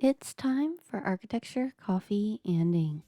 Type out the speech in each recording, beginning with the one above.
It's time for architecture, coffee, and ink.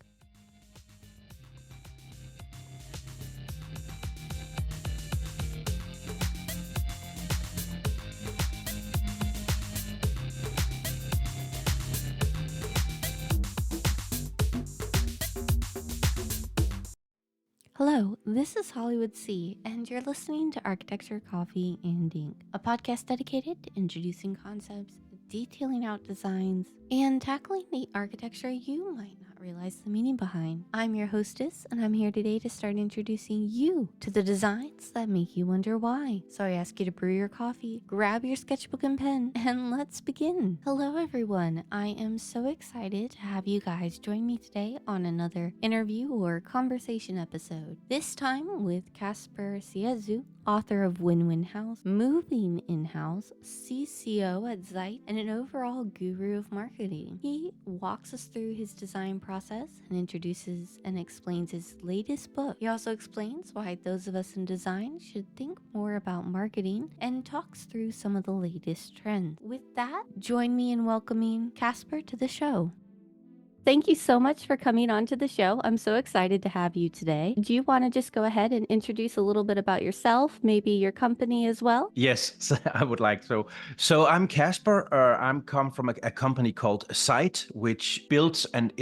Hello, this is Hollywood C, and you're listening to Architecture, Coffee, and Ink, a podcast dedicated to introducing concepts, detailing out designs, and tackling the architecture you might not realize the meaning behind. I'm your hostess, and I'm here today to start introducing you to the designs that make you wonder why. So I ask you to brew your coffee, grab your sketchbook and pen, and let's begin. Hello, everyone. I am so excited to have you guys join me today on another interview or conversation episode. This time with Kasper Sierslev, author of Win-Win House, Moving In-House, CCO at Zite, and an overall guru of marketing. He walks us through his design process and introduces and explains his latest book. He also explains why those of us in design should think more about marketing and talks through some of the latest trends. With that, join me in welcoming Kasper to the show. Thank you so much for coming on to the show. I'm so excited to have you today. Do you want to just go ahead and introduce a little bit about yourself, maybe your company as well? Yes, I would like so. So I'm Kasper. I'm come from a company called Zite, which builds and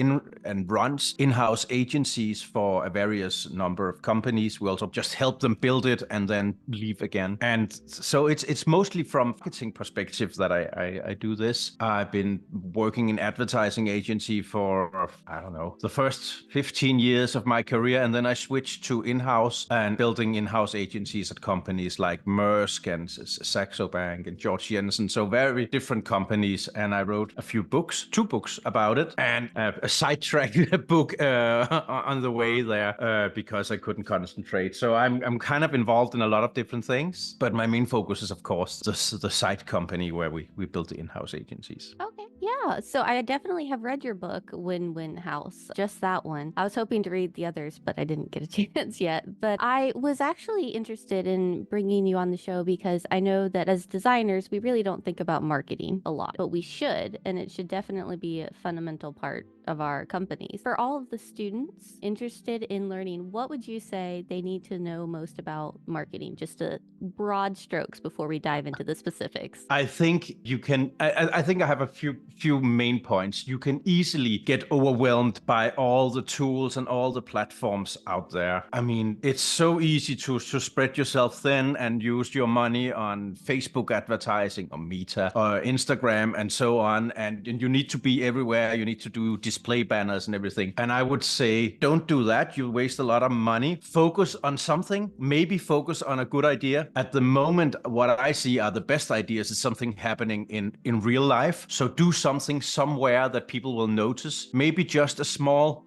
runs in-house agencies for a various number of companies. We also just help them build it and then leave again. And so it's mostly from marketing perspective that I do this. I've been working in advertising agency for I don't know the first 15 years of my career, and then I switched to in-house and building in-house agencies at companies like Maersk and Saxo Bank and George Jensen. So very different companies. And I wrote a few books, 2 books about it, and a sidetrack book on the way there because I couldn't concentrate. So I'm kind of involved in a lot of different things, but my main focus is, of course, the Zite company where we build the in-house agencies. Okay. Yeah. So I definitely have read your book, Win-Win House, just that one. I was hoping to read the others, but I didn't get a chance yet. But I was actually interested in bringing you on the show because I know that as designers, we really don't think about marketing a lot, but we should, and it should definitely be a fundamental part of our companies. For all of the students interested in learning, what would you say they need to know most about marketing? Just a broad strokes before we dive into the specifics. I think you can. I think I have a few main points. You can easily get overwhelmed by all the tools and all the platforms out there. I mean, it's so easy to spread yourself thin and use your money on Facebook advertising or Meta or Instagram and so on. And you need to be everywhere. You need to do display banners and everything. And I would say, don't do that. You'll waste a lot of money. Focus on something. Maybe focus on a good idea. At the moment, what I see are the best ideas is something happening in real life. So do something somewhere that people will notice. Maybe just a small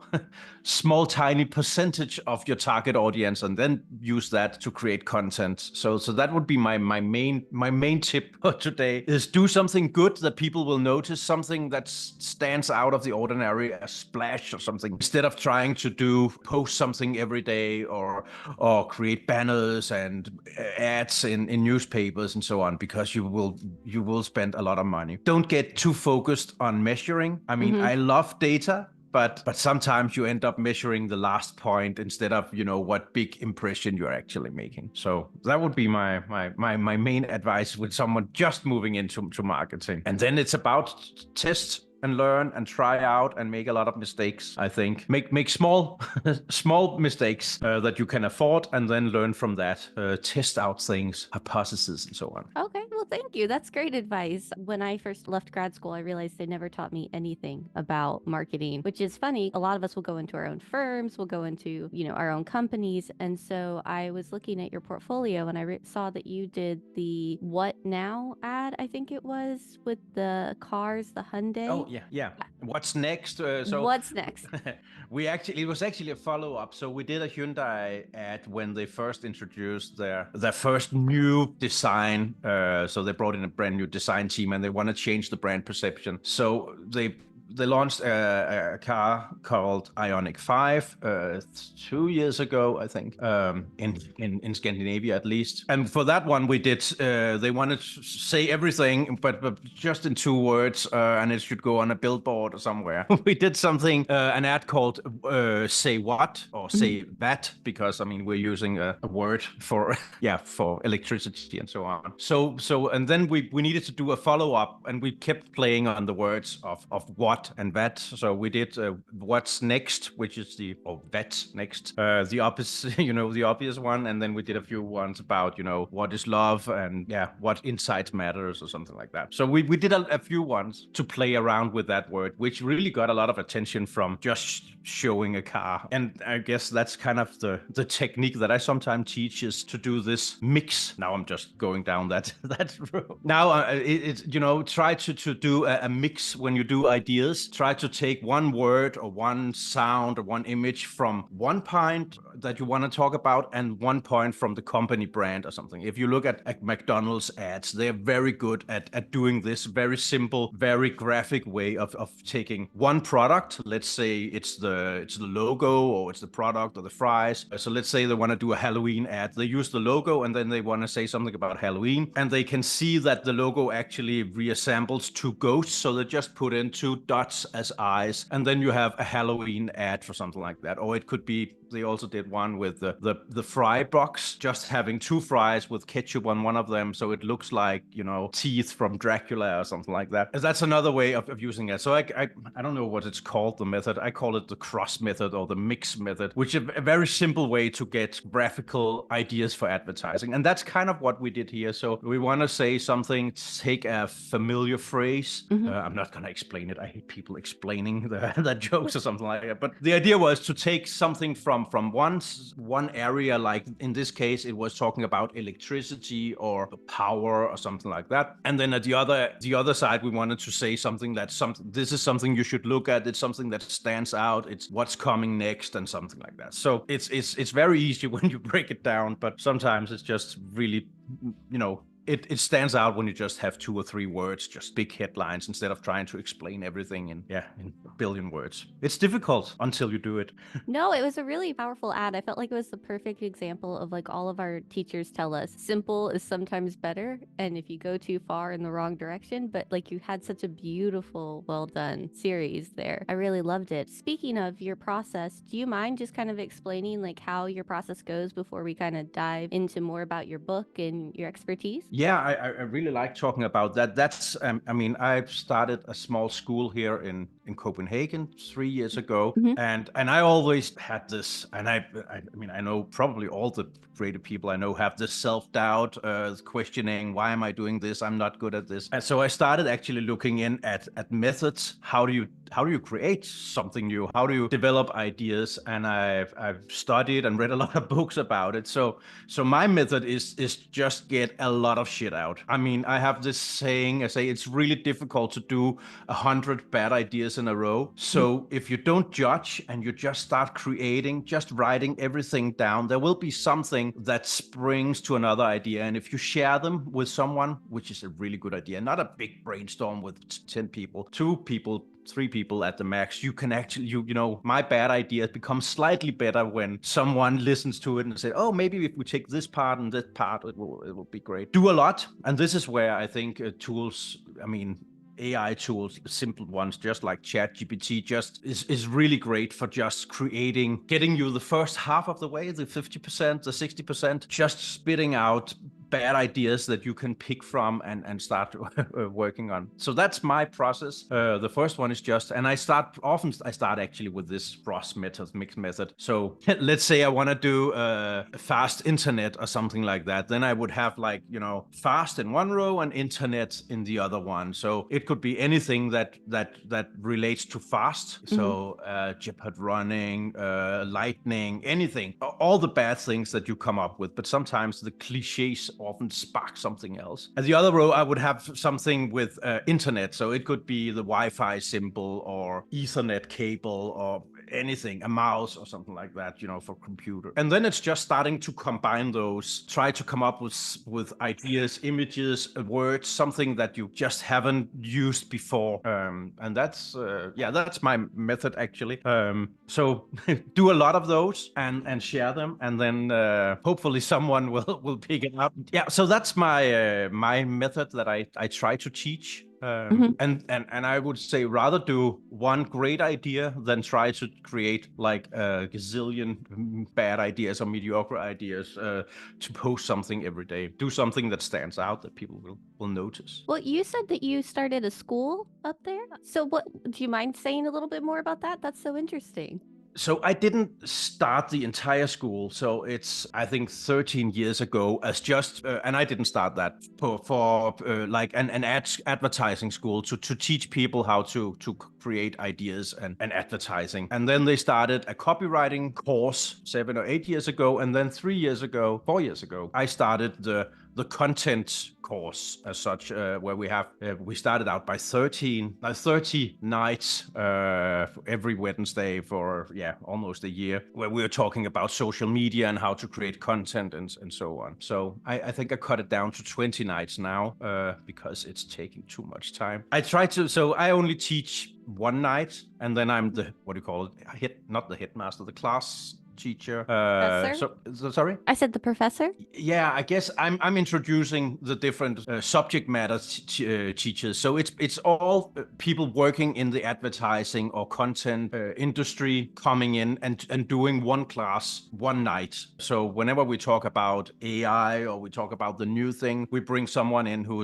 tiny percentage of your target audience, and then use that to create content. So that would be my main tip for today is do something good that people will notice, something that stands out of the ordinary, a splash or something, instead of trying to post something every day or create banners and ads in newspapers and so on, because you will spend a lot of money. Don't get too focused on measuring. I mean, I love data, but sometimes you end up measuring the last point instead of what big impression you're actually making. So that would be my main advice with someone just moving into marketing. And then it's about test and learn and try out and make a lot of mistakes. I think make small small mistakes that you can afford, and then learn from that. Test out things, hypotheses, and so on. Okay, well, thank you. That's great advice. When I first left grad school, I realized they never taught me anything about marketing, which is funny. A lot of us will go into our own firms, we'll go into, our own companies. And so I was looking at your portfolio and I saw that you did the What Now ad, I think it was, with the cars, the Hyundai. Oh, yeah. What's next? What's next? It was actually a follow-up. So we did a Hyundai ad when they first introduced their first new design. So they brought in a brand new design team and they want to change the brand perception. So they launched a car called Ioniq 5 2 years ago, I think, in Scandinavia at least. And for that one, we did. They wanted to say everything, but just in 2 words, and it should go on a billboard or somewhere. We did something, an ad called "Say What" or "Say That," because I mean we're using a word for for electricity and so on. So and then we needed to do a follow up, and we kept playing on the words of what and that. So we did what's next, which is that's next, the opposite, the obvious one, and then we did a few ones about what is love and what insight matters or something like that. So we did a few ones to play around with that word, which really got a lot of attention from just showing a car. And I guess that's kind of the technique that I sometimes teach, is to do this mix. Now I'm just going down that road. Now it's try to do a mix when you do ideas. Try to take one word or one sound or one image from one point that you want to talk about and one point from the company brand or something. If you look at McDonald's ads, they're very good at doing this very simple, very graphic way of taking one product. Let's say it's the logo, or it's the product, or the fries. So let's say they want to do a Halloween ad. They use the logo, and then they want to say something about Halloween, and they can see that the logo actually reassembles two ghosts. So they just put in two dots as eyes, and then you have a Halloween ad for something like that. Or it could be, they also did one with the fry box, just having two fries with ketchup on one of them, so it looks like teeth from Dracula or something like that. That's another way of using it. So I don't know what it's called, the method. I call it the cross method or the mix method, which is a very simple way to get graphical ideas for advertising. And that's kind of what we did here. So we want to say something, take a familiar phrase. I'm not going to explain it. I hate people explaining the jokes or something like that. But the idea was to take something from one area, like in this case, it was talking about electricity or power or something like that. And then at the other side, we wanted to say something this is something you should look at. It's something that stands out. It's what's coming next and something like that. So it's very easy when you break it down, but sometimes it's just really, it stands out when you just have 2 or 3 words, just big headlines, instead of trying to explain everything in a billion words. It's difficult until you do it. No, it was a really powerful ad. I felt like it was the perfect example of like all of our teachers tell us simple is sometimes better, and if you go too far in the wrong direction, but like you had such a beautiful, well done series there. I really loved it. Speaking of your process, do you mind just kind of explaining like how your process goes before we kind of dive into more about your book and your expertise? Yeah, I really like talking about that. That's, I mean, I've started a small school here in Copenhagen 3 years ago, and I always had this, and I mean, I know probably all the creative people I know have this self-doubt, questioning, why am I doing this? I'm not good at this. And so I started actually looking in at methods. How do you create something new? How do you develop ideas? And I've studied and read a lot of books about it. So my method is just get a lot of shit out. I mean, I have this saying, I say it's really difficult to do 100 bad ideas in a row. So if you don't judge and you just start creating, just writing everything down, there will be something that springs to another idea. And if you share them with someone, which is a really good idea, not a big brainstorm with 10 people, 2 people, 3 people at the max, you can actually, my bad ideas become slightly better when someone listens to it and say, oh, maybe if we take this part and that part, it will be great. Do a lot. And this is where I think tools, I mean, AI tools, simple ones, just like ChatGPT, just is really great for just getting you the first half of the way, the 50%, the 60%, just spitting out bad ideas that you can pick from and start working on. So that's my process. The first one is and I start actually with this cross method, mix method. So let's say I want to do fast internet or something like that. Then I would have fast in one row and internet in the other one. So it could be anything that relates to fast. So Jeopardy running, lightning, anything, all the bad things that you come up with. But sometimes the cliches often spark something else. At the other row, I would have something with internet. So it could be the Wi-Fi symbol or Ethernet cable or anything, a mouse or something like that, for computer. And then it's just starting to combine those, try to come up with ideas, images, words, something that you just haven't used before. And that's my method actually. So do a lot of those and share them, and then hopefully someone will pick it up. Yeah, so that's my method that I try to teach. And I would say rather do one great idea than try to create like a gazillion bad ideas or mediocre ideas to post something every day. Do something that stands out that people will notice. Well, you said that you started a school up there. So what, do you mind saying a little bit more about that? That's so interesting. So I didn't start the entire school. So it's, I think, 13 years ago as just, and I didn't start that for like an advertising school to teach people how to create ideas and advertising. And then they started a copywriting course 7 or 8 years ago. And then 4 years ago, I started the content course as such, where we started out by 30 nights every Wednesday for almost a year, where we were talking about social media and how to create content and so on. So I think I cut it down to 20 nights now because it's taking too much time. So I only teach one night, and then I'm the, what do you call it? Not the headmaster, the class teacher. Sorry? I said the professor? Yeah, I guess I'm introducing the different subject matter teachers. So it's all people working in the advertising or content industry coming in and doing one class one night. So whenever we talk about AI or we talk about the new thing, we bring someone in who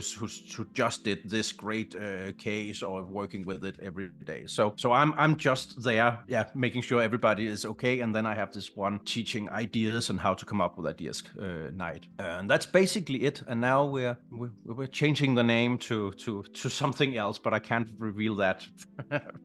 just did this great case or working with it every day. So I'm just there, making sure everybody is okay, and then I have this one teaching ideas and how to come up with ideas night, and that's basically it. And now we're changing the name to something else, but I can't reveal that.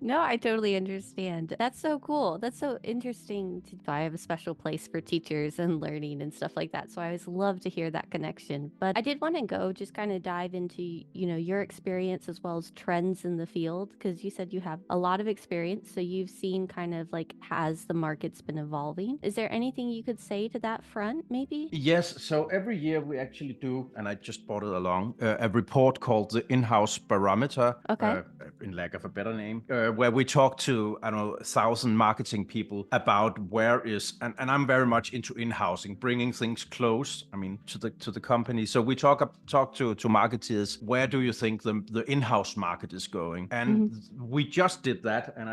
No, I totally understand. That's so cool. That's so interesting. I have a special place for teachers and learning and stuff like that. So I always love to hear that connection. But I did want to go just kind of dive into, your experience as well as trends in the field, because you said you have a lot of experience. So you've seen kind of like, has the market's been evolving? Is there anything you could say to that front, maybe? Yes, so every year we actually do, and I just brought it along, a report called the In-House Barometer, Okay. in lack of a better name, where we talk to, I don't know, 1,000 marketing people about and I'm very much into in-housing, bringing things close, to the company. So we talk to marketers, where do you think the in-house market is going? And we just did that, and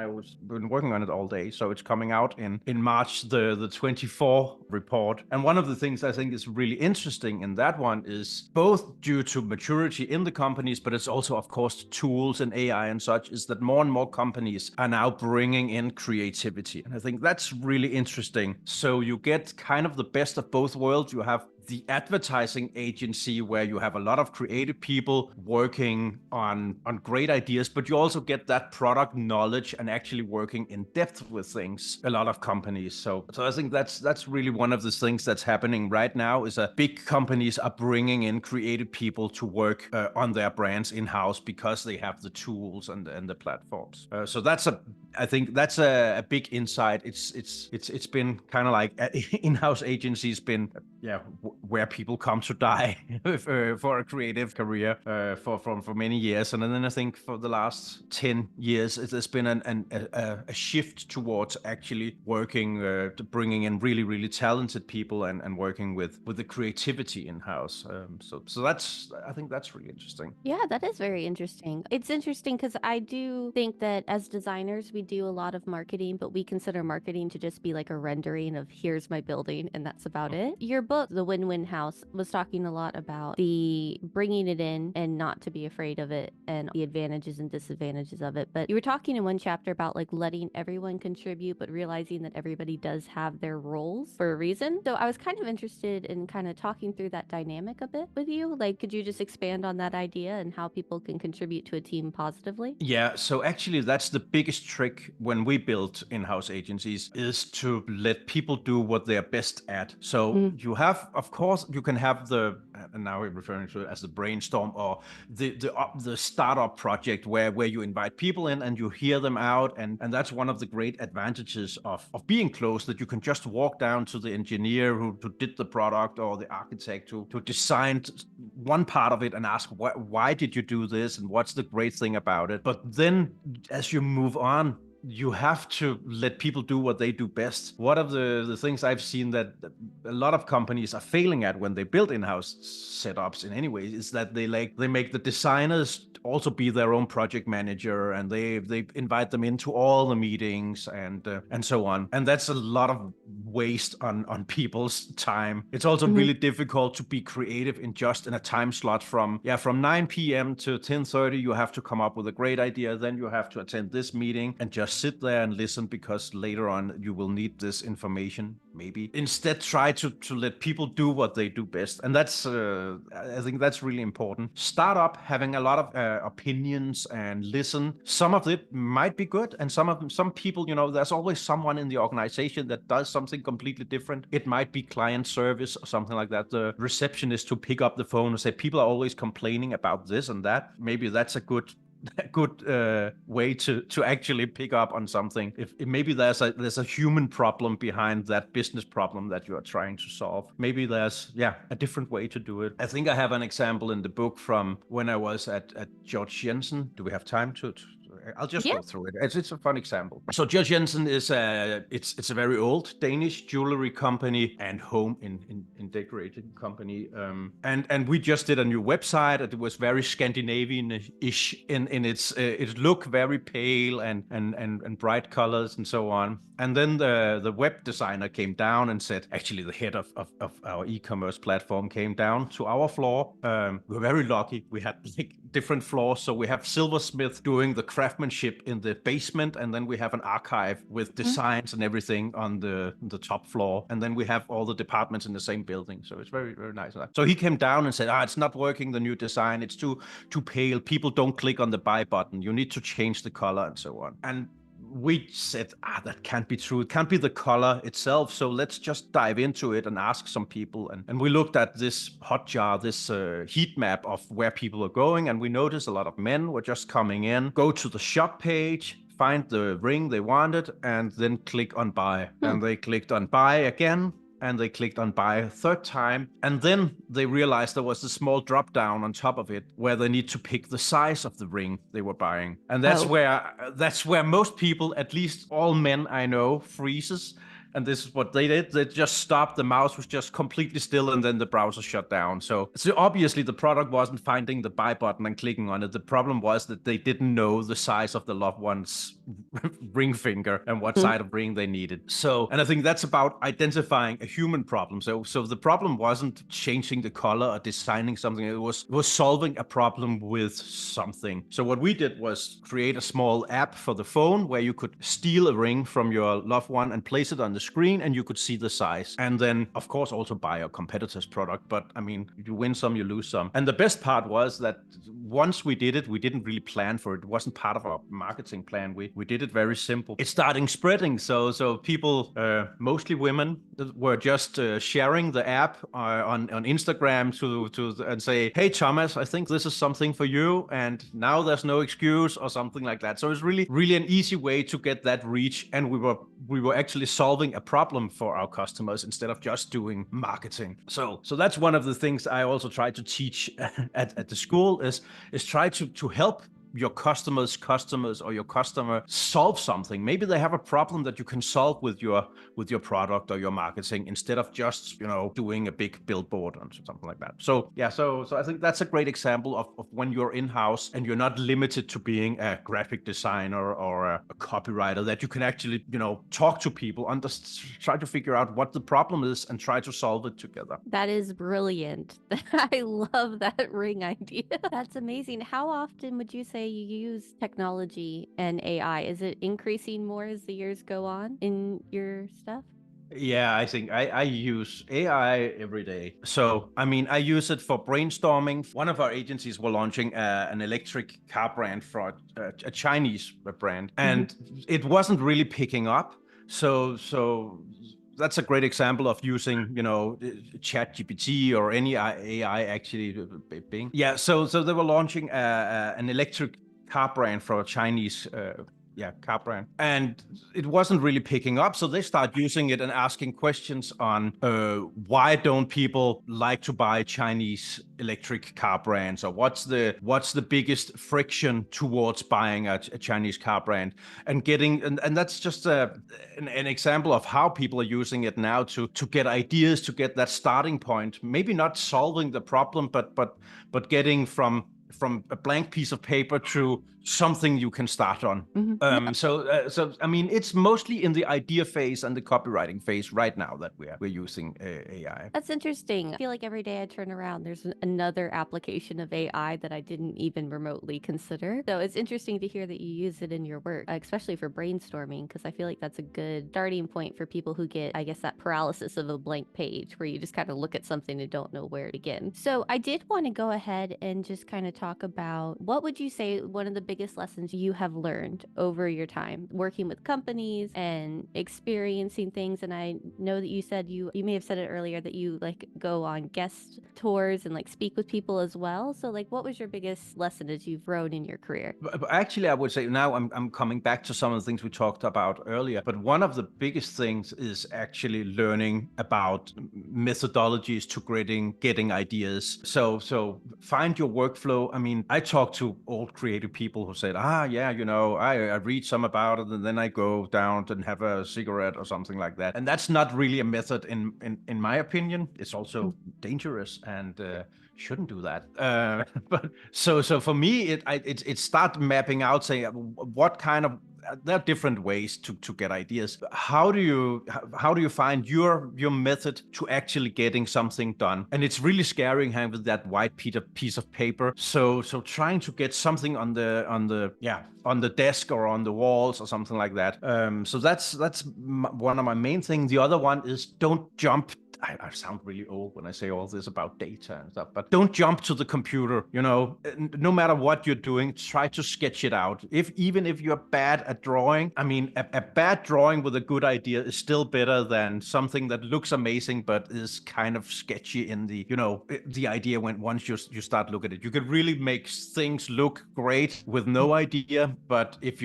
been working on it all day. So it's coming out in March, the 24 report. And one of the things I think is really interesting in that one is both due to maturity in the companies, but it's also, of course, tools and AI and such, is that more and more companies are now bringing in creativity. And I think that's really interesting. So you get kind of the best of both worlds. You have the advertising agency where you have a lot of creative people working on great ideas, but you also get that product knowledge and actually working in depth with things, a lot of companies. So I think that's really one of the things that's happening right now, is that big companies are bringing in creative people to work on their brands in-house because they have the tools and the platforms. So I think that's a big insight. It's been kind of like in-house agencies been where people come to die for a creative career for many years. And then I think for the last 10 years, there's been a shift towards actually working, bringing in really, really talented people and working with the creativity in-house. So I think that's really interesting. Yeah, that is very interesting. It's interesting because I do think that as designers, we do a lot of marketing, but we consider marketing to just be like a rendering of here's my building and that's about it. Your book, The Win-Win House, was talking a lot about the bringing it in and not to be afraid of it and the advantages and disadvantages of it. But you were talking in one chapter about like letting everyone contribute, but realizing that everybody does have their roles for a reason. So I was kind of interested in kind of talking through that dynamic a bit with you. Like, could you just expand on that idea and how people can contribute to a team positively? Yeah, so actually that's the biggest trick when we build in-house agencies, is to let people do what they're best at. So you have, of of course, you can have and now we're referring to it as the brainstorm or the startup project where you invite people in and you hear them out, and that's one of the great advantages of being close, that you can just walk down to the engineer who did the product or the architect who designed one part of it and ask why did you do this and what's the great thing about it. But then as you move on, you have to let people do what they do best. One of the things I've seen that a lot of companies are failing at when they build in-house setups in any way is that they make the designers also be their own project manager, and they invite them into all the meetings and so on. And that's a lot of waste on people's time. It's also really difficult to be creative in a time slot from 9 p.m. to 10:30. You have to come up with a great idea, then you have to attend this meeting and just sit there and listen, because later on you will need this information. Maybe instead try to let people do what they do best, and that's I think that's really important. Start up having a lot of opinions and listen. Some of it might be good, and some people, there's always someone in the organization that does something completely different. It might be client service or something like that. The receptionist to pick up the phone and say, people are always complaining about this and that. Maybe that's a good way to actually pick up on something. If maybe there's a human problem behind that business problem that you are trying to solve. Maybe there's a different way to do it. I think I have an example in the book from when I was at George Jensen. Do we have time to I'll just go through it. It's a fun example. So George Jensen is it's a very old Danish jewelry company and home in decorating company. And we just did a new website. It was very Scandinavian-ish in its it look, very pale and bright colors and so on. And then the web designer came down and said, actually the head of our e-commerce platform came down to our floor. We're very lucky. We had different floors. So we have silversmith doing the craftsmanship in the basement, and then we have an archive with designs and everything on the top floor, and then we have all the departments in the same building. So it's very, very nice. So he came down and said, it's not working, the new design, it's too pale, people don't click on the buy button, you need to change the color and so on. And we said, that can't be true. It can't be the color itself. So let's just dive into it and ask some people. And we looked at this Hotjar, this heat map of where people are going. And we noticed a lot of men were just coming in, go to the shop page, find the ring they wanted, and then click on buy. And they clicked on buy again. And they clicked on buy a third time. And then they realized there was a small drop down on top of it where they need to pick the size of the ring they were buying. And that's where most people, at least all men I know, freezes. And this is what they did. They just stopped. The mouse was just completely still, and then the browser shut down. So obviously the product wasn't finding the buy button and clicking on it. The problem was that they didn't know the size of the loved one's ring finger and what side of ring they needed. So, and I think that's about identifying a human problem. So the problem wasn't changing the color or designing something. It was solving a problem with something. So what we did was create a small app for the phone where you could steal a ring from your loved one and place it on the screen, and you could see the size. And then, of course, also buy a competitor's product. But I mean, you win some, you lose some. And the best part was that once we did it, we didn't really plan for it. It wasn't part of our marketing plan. We did it very simple. It's starting spreading. So people, mostly women, were just sharing the app on Instagram and say, hey, Thomas, I think this is something for you. And now there's no excuse or something like that. So it's really, really an easy way to get that reach. And we were actually solving a problem for our customers instead of just doing marketing. So that's one of the things I also try to teach at the school is try to help your customers or your customer solve something. Maybe they have a problem that you can solve with your product or your marketing instead of just doing a big billboard or something like that. So I think that's a great example of when you're in-house and you're not limited to being a graphic designer or a copywriter, that you can actually talk to people, try to figure out what the problem is and try to solve it together. That is brilliant. I love that ring idea. That's amazing. How often would you say you use technology and AI? Is it increasing more as the years go on in your stuff? Yeah, I think I use AI every day. So, I mean, I use it for brainstorming. One of our agencies were launching an electric car brand for a Chinese brand, and it wasn't really picking up. So that's a great example of using, Chat GPT or any AI actually. Bing. Yeah. So they were launching an electric car brand for a Chinese car brand, and it wasn't really picking up. So they start using it and asking questions on why don't people like to buy Chinese electric car brands, or what's the biggest friction towards buying a Chinese car brand, and getting and that's just an example of how people are using it now to get ideas, to get that starting point. Maybe not solving the problem, but getting from a blank piece of paper to something you can start on. Yeah. So I mean, it's mostly in the idea phase and the copywriting phase right now that we're using AI. That's interesting. I feel like every day I turn around, there's another application of AI that I didn't even remotely consider. So it's interesting to hear that you use it in your work, especially for brainstorming, because I feel like that's a good starting point for people who get, I guess, that paralysis of a blank page where you just kind of look at something and don't know where to begin. So I did want to go ahead and just kind of talk about, what would you say one of the biggest lessons you have learned over your time working with companies and experiencing things? And I know that you said you may have said it earlier that you like go on guest tours and like speak with people as well. So like, what was your biggest lesson as you've grown in your career? But actually, I would say now I'm coming back to some of the things we talked about earlier. But one of the biggest things is actually learning about methodologies to getting ideas. So find your workflow. I mean, I talk to old creative people who said, yeah, I read some about it and then I go down and have a cigarette or something like that. And that's not really a method in my opinion. It's also dangerous and shouldn't do that. But so for me, it start mapping out, saying what kind of, there are different ways to get ideas. How do you find your method to actually getting something done? And it's really scary having that white piece of paper. So trying to get something on the desk or on the walls or something like that. So that's one of my main things. The other one is don't jump. I sound really old when I say all this about data and stuff, but don't jump to the computer. No matter what you're doing, try to sketch it out. Even if you're bad at drawing, I mean, a bad drawing with a good idea is still better than something that looks amazing but is kind of sketchy in the idea. When once you start looking at it, you can really make things look great with no idea. But if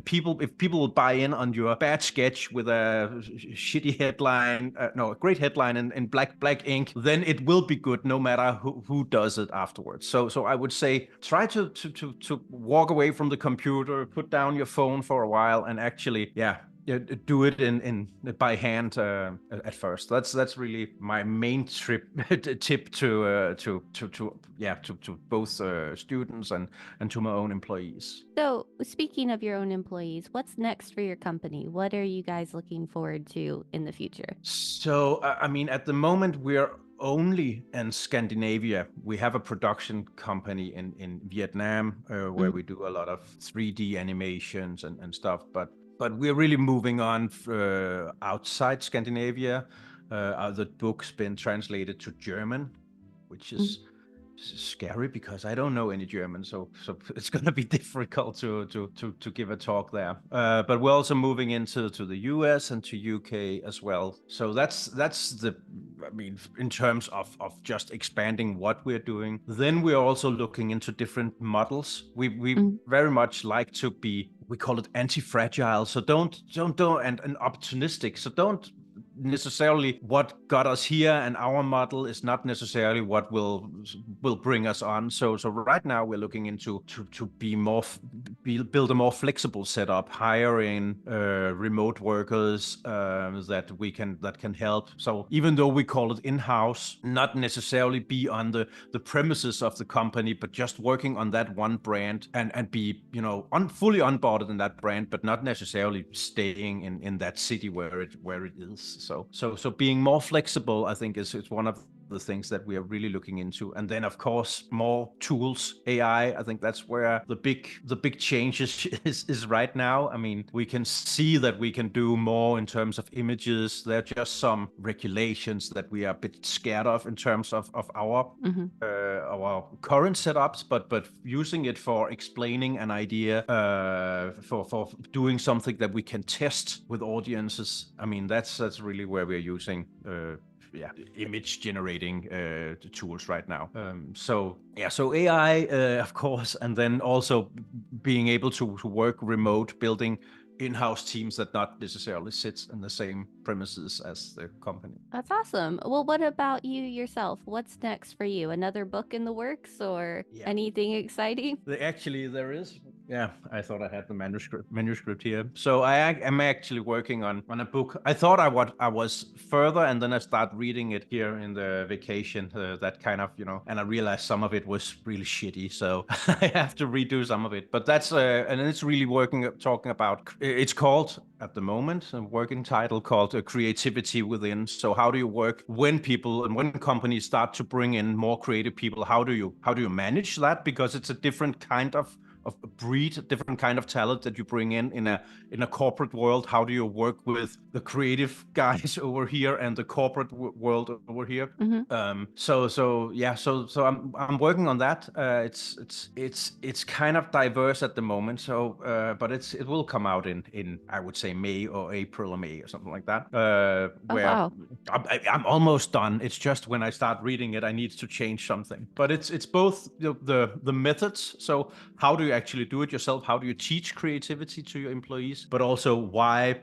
people will buy in on your bad sketch with a shitty headline, a great headline in black ink, then it will be good no matter who does it afterwards. So I would say try to walk away from the computer, put down your phone for a while, and actually do it in by hand at first. That's really my main tip to both students and to my own employees. So, speaking of your own employees, what's next for your company? What are you guys looking forward to in the future? So, I mean, at the moment, we're only in Scandinavia. We have a production company in Vietnam where we do a lot of 3D animations and stuff, but we're really moving on outside Scandinavia. The book's been translated to German, which is scary because I don't know any German, so it's going to be difficult to give a talk there. But we're also moving into the US and to UK as well. So that's I mean, in terms of just expanding what we're doing. Then we're also looking into different models. We very much like to be, we call it anti-fragile. So don't and opportunistic. So don't necessarily what got us here, and our model is not necessarily what will bring us on. So right now we're looking into to build a more flexible setup, hiring remote workers that can help. So even though we call it in-house, not necessarily be on the premises of the company, but just working on that one brand and be fully onboarded in that brand, but not necessarily staying in that city where it is. So being more flexible, I think, is one of the things that we are really looking into. And then of course more tools, AI. I think that's where the big changes is right now. I mean, we can see that we can do more in terms of images. There are just some regulations that we are a bit scared of in terms of our current setups, but using it for explaining an idea, for doing something that we can test with audiences. I mean, that's really where we're using image generating tools right now. So AI, of course, and then also being able to work remote, building in-house teams that not necessarily sits in the same premises as the company. That's awesome. Well, what about you yourself? What's next for you? Another book in the works or anything exciting? Actually, there is. Yeah, I thought I had the manuscript here. So I am actually working on a book. I thought I was further, and then I started reading it here in the vacation. That kind of, and I realized some of it was really shitty. So I have to redo some of it. But that's and it's really talking about. It's called at the moment a working title called Creativity Within. So how do you work when people and when companies start to bring in more creative people? How do you manage that? Because it's a different kind of breed, a different kind of talent that you bring in a corporate world. How do you work with the creative guys over here and the corporate world over here? So I'm working on that. It's kind of diverse at the moment. So but it will come out in I would say May or April or May or something like that. Where I'm almost done. It's just when I start reading it, I need to change something. But it's both the methods. So how do you actually do it yourself? How do you teach creativity to your employees? But also why,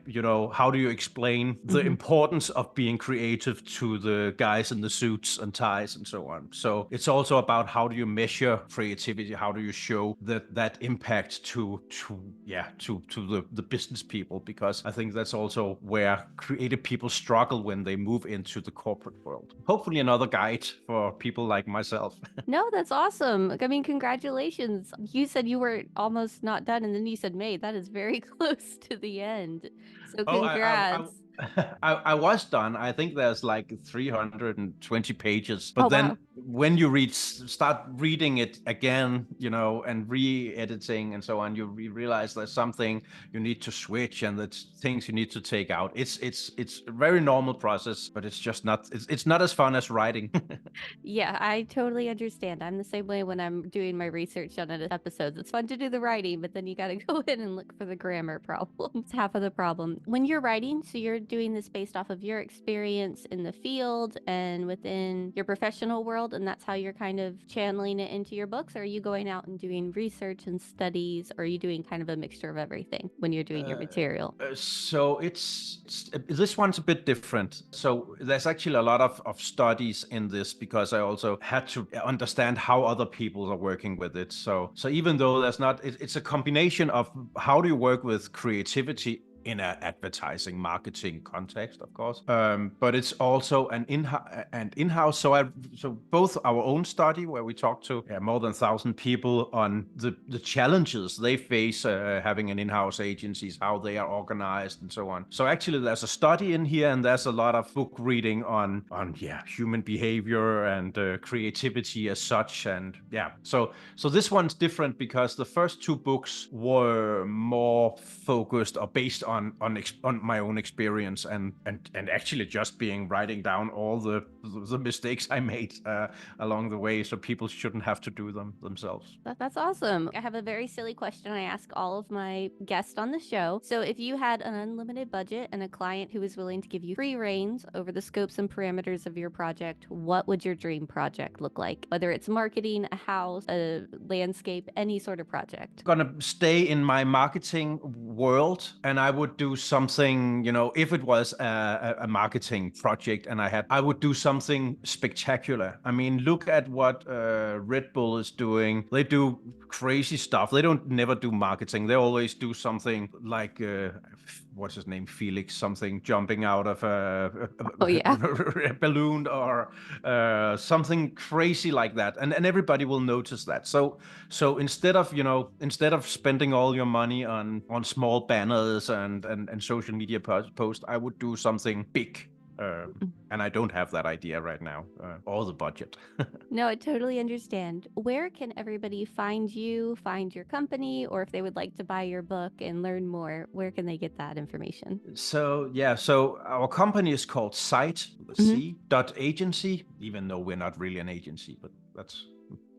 how do you explain the importance of being creative to the guys in the suits and ties and so on? So it's also about how do you measure creativity? How do you show that impact to the business people? Because I think that's also where creative people struggle when they move into the corporate world. Hopefully another guide for people like myself. No, that's awesome. I mean, congratulations. You said you were almost not done, and then you said May. That is very close to the end. So Oh, congrats. I was done. I think there's like 320 pages. But then wow. when you start reading it again, and re-editing and so on, you realize there's something you need to switch and there's things you need to take out. It's a very normal process, but it's just not. It's not as fun as writing. Yeah, I totally understand. I'm the same way when I'm doing my research on an episodes. It's fun to do the writing, but then you got to go in and look for the grammar problems. Half of the problem. When you're writing, so you're doing this based off of your experience in the field and within your professional world, and that's how you're kind of channeling it into your books? Or are you going out and doing research and studies, or are you doing kind of a mixture of everything when you're doing your material? So this one's a bit different. So there's actually a lot of studies in this because I also had to understand how other people are working with it. So even though there's not, it's a combination of how do you work with creativity in an advertising marketing context, of course, but it's also an in-house. So both our own study where we talked to more than 1,000 people on the challenges they face having an in-house agencies, how they are organized and so on. So actually there's a study in here and there's a lot of book reading on human behavior and creativity as such. And so this one's different because the first two books were more focused or based on my own experience and actually just writing down all the mistakes I made along the way, so people shouldn't have to do them themselves. That's awesome. I have a very silly question I ask all of my guests on the show. So if you had an unlimited budget and a client who was willing to give you free reins over the scopes and parameters of your project, what would your dream project look like? Whether it's marketing, a house, a landscape, any sort of project. Gonna stay in my marketing world, and I would do something, if it was a marketing project and I would do something spectacular. I mean, look at what Red Bull is doing. They do crazy stuff. They don't never do marketing. They always do something like what's his name, Felix, something jumping out of a balloon or something crazy like that, and everybody will notice that. So instead of spending all your money on small banners and social media posts, I would do something big. And I don't have that idea right now, or the budget. No, I totally understand. Where can everybody find you, find your company, or if they would like to buy your book and learn more, where can they get that information? So yeah, so our company is called Zite, the Mhm. C dot agency, even though we're not really an agency, but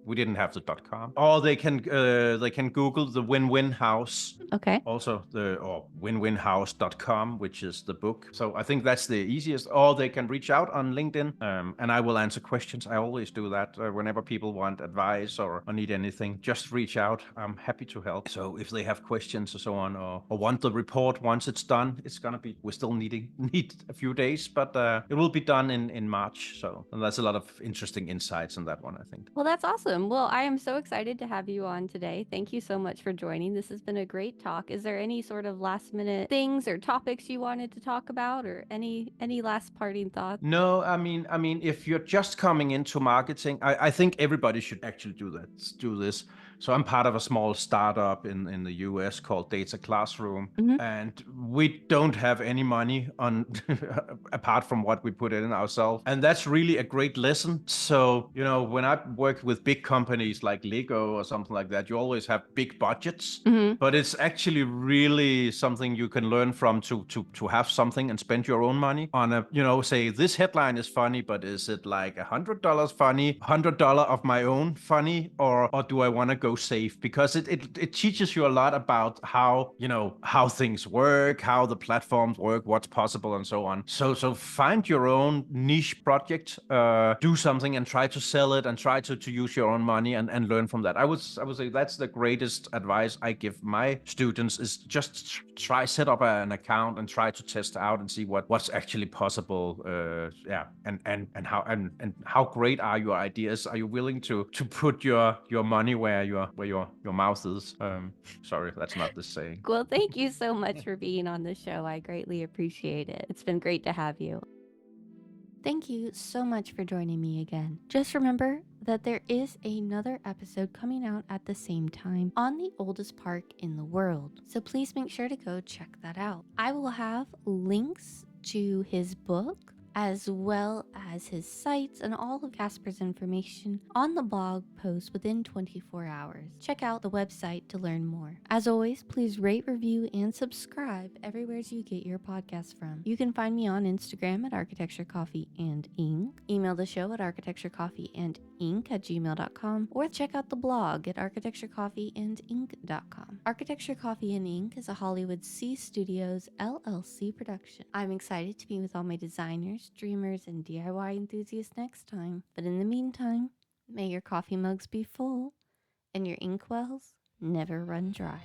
we didn't have the .com. Or they can Google the Win-Win House. Okay. Also or winwinhouse.com, which is the book. So I think that's the easiest. Or they can reach out on LinkedIn, and I will answer questions. I always do that whenever people want advice or need anything. Just reach out. I'm happy to help. So if they have questions or so on, or want the report once it's done, it's gonna be. We're still need a few days, but it will be done in March. So and there's a lot of interesting insights in that one, I think. Well, that's awesome. Well, I am so excited to have you on today. Thank you so much for joining. This has been a great talk. Is there any sort of last minute things or topics you wanted to talk about, or any last parting thoughts? No, I mean, if you're just coming into marketing, I think everybody should actually do this. So I'm part of a small startup in the US called Data Classroom, Mhm. and we don't have any money on apart from what we put in ourselves, and that's really a great lesson. So when I work with big companies like Lego or something like that, you always have big budgets. Mhm. But it's actually really something you can learn from to have something and spend your own money on say this headline is funny, but is it like $100 funny, $100 of my own funny, or do I want to go safe? Because it teaches you a lot about how things work, how the platforms work, what's possible, and so on. So find your own niche project, do something and try to sell it and try to use your own money and learn from that. I would say that's the greatest advice I give my students is just try set up an account and try to test out and see what's actually possible. And how great are your ideas? Are you willing to put your money where your mouth is? Sorry, that's not the saying. Well, thank you so much for being on the show. I greatly appreciate it. It's been great to have you. Thank you so much for joining me again. Just remember that there is another episode coming out at the same time on the oldest park in the world. So please make sure to go check that out. I will have links to his book as well as his sites and all of Kasper's information on the blog post within 24 hours. Check out the website to learn more. As always, please rate, review, and subscribe everywhere you get your podcasts from. You can find me on Instagram at Architecture Coffee and Ink. Email the show at architecturecoffeeandink@gmail.com, or check out the blog at architecturecoffeeandink.com. Architecture Coffee and Ink is a Hollywood C Studios LLC production. I'm excited to be with all my designers, dreamers, and DIY enthusiasts next time. But in the meantime, may your coffee mugs be full and your inkwells never run dry.